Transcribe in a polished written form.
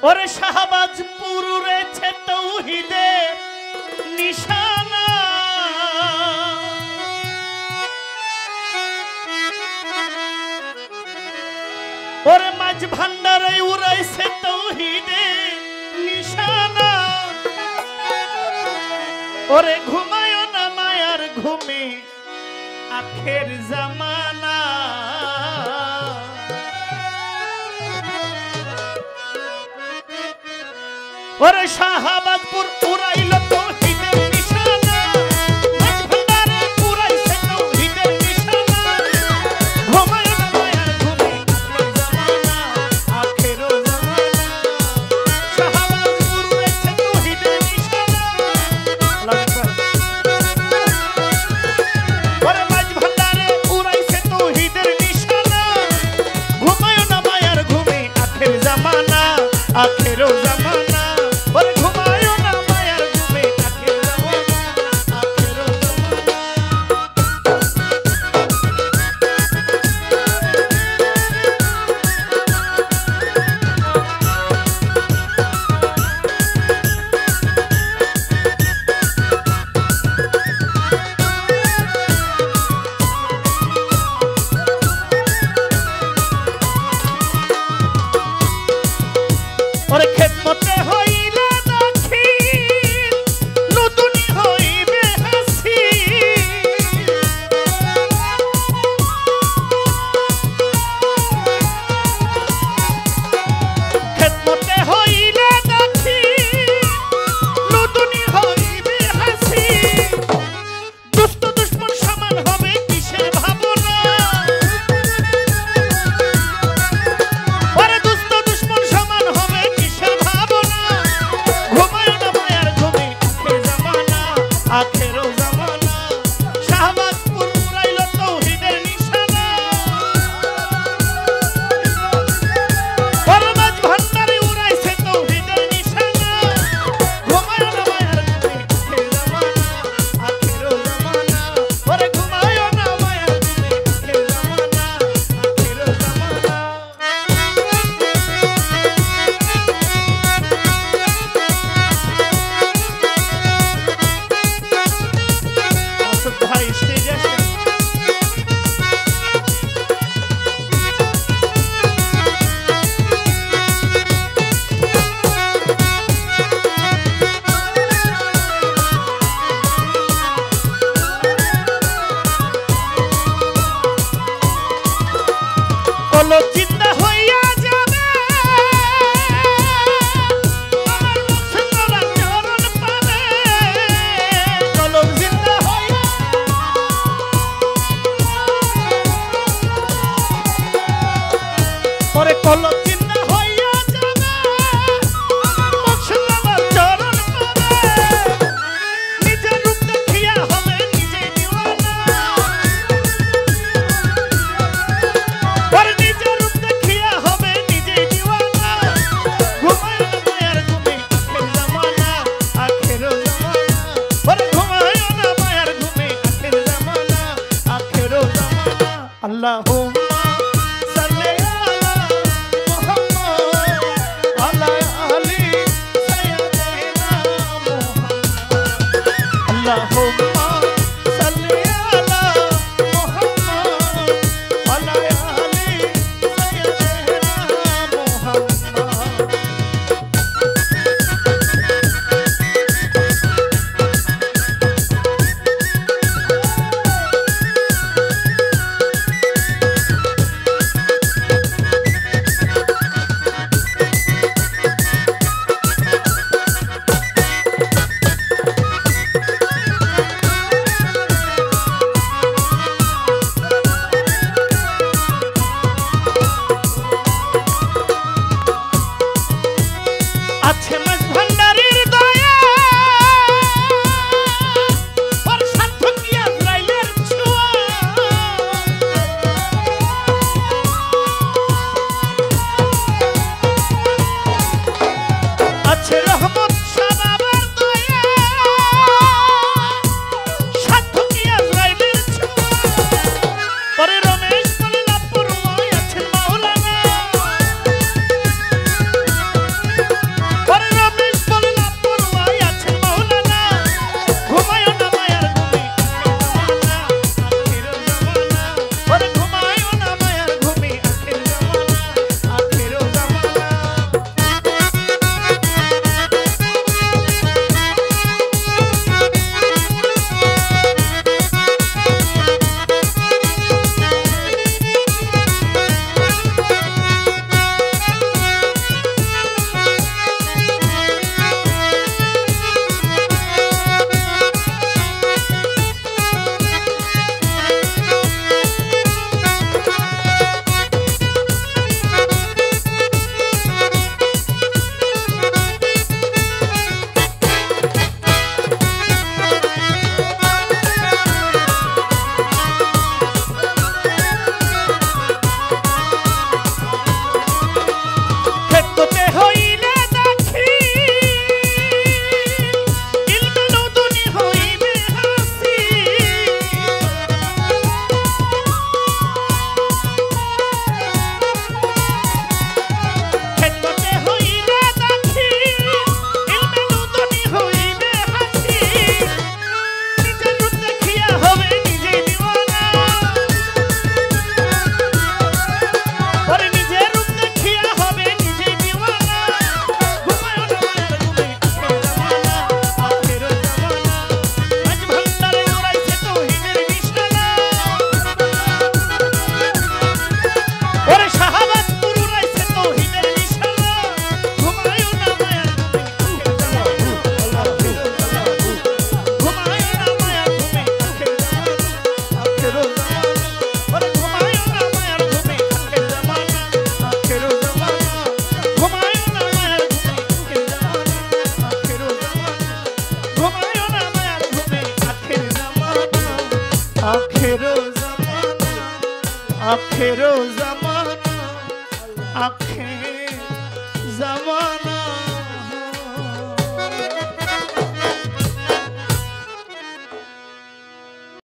ওরে শাহবাজপুর রয়েছে তৌহিদের নিশানা, ওরে মাঝ ভান্ডারে উড়াইছে তৌহিদের নিশানা। ওরে ঘুমায় না মায়ার ঘুমে আখের জামানা, ওরে শাহবাজপুর উড়াইল তৌহিদের নিশানা, মাঝ ভান্ডারে উড়াইছে তৌহিদের নিশানা। ঘুমায় না মায়ার ঘুমে আখের জামানা, শাহবাজপুর উড়াইছে তৌহিদের নিশানা। ওরে মাঝ ভান্ডারে উড়াইছে তৌহিদের নিশানা, ঘুমায় না মায়ার ঘুমে আখের জামানা, আখের জামানা। ওরে ঘুমায় না মায়ার ঘুমে আখের জামানা, আখের জামানা। ওরে খেদমতে হইলে দাখিল, নতুনি হইবে হাসিল। খেদমতে হইলে দাখিল, নতুনি হইবে হাসিল। দুষ্ট দুশ্মন সমান হবে কিসের ভাবনা, ওরে দুষ্ট দুশ্মন সমান হবে কিসের ভাবনা। ঘুমায় না মায়ার ঘুমে আখের জামানা, আখের জামানা। শাহবাজপুর উড়াইল তৌহিদের নিশানা, ওরে মাঝ ভান্ডারে উড়াইছে তৌহিদের নিশানা। ঘুমায় না মায়ার ঘুমে আখের জামানা, আখের জামানা। ওরে ঘুমায় না মায়ার ঘুমে আখের জামানা, আখের জামানা। আসুক ভাই স্টেজে আসেন। কলব জিন্দা হইয়া যাবে, আমার মুর্শিদার চরণ পাবে। কলব জিন্দা হইয়া, ওরে কলব জিন্দা হইয়া যাবে, আমার মুর্শিদার চরণ পাবে। নিজের রূপ দেখিয়া হবে নিজে দিওয়ানা, ওরে নিজের রূপ দেখিয়া হবে নিজে দিওয়ানা। ঘুমায় না মায়ার ঘুমে আখের জামানা, আখের জামানা। ওরে ঘুমায় না মায়ার ঘুমে আখের জামানা, আখের জামানা। আল্লাহুম্মা সাল্লি আলা আখেরো জামানা, আখেরো জামানা, আখেরো